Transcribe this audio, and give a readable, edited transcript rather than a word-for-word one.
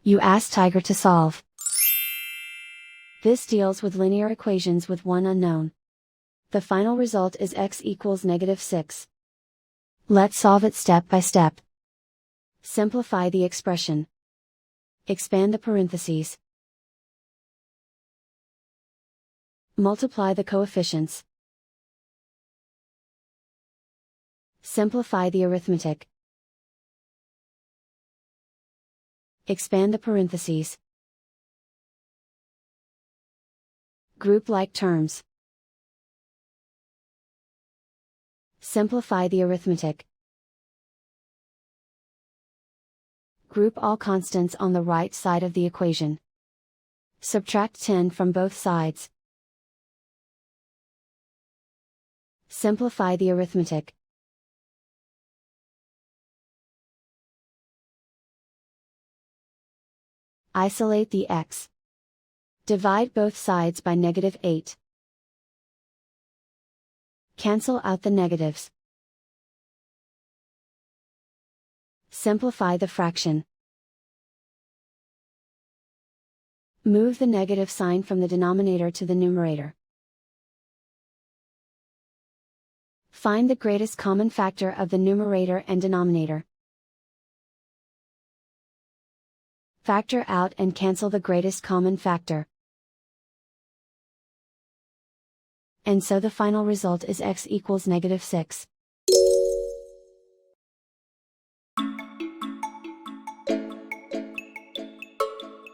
You ask Tiger to solve. This deals with linear equations with one unknown. The final result is x equals -6. Let's solve it step by step. Simplify the expression. Expand the parentheses. Multiply the coefficients. Simplify the arithmetic. Expand the parentheses. Group like terms. Simplify the arithmetic. Group all constants on the right side of the equation. Subtract 10 from both sides. Simplify the arithmetic. Isolate the x. Divide both sides by -8. Cancel out the negatives. Simplify the fraction. Move the negative sign from the denominator to the numerator. Find the greatest common factor of the numerator and denominator. Factor out and cancel the greatest common factor. And so the final result is x equals -6.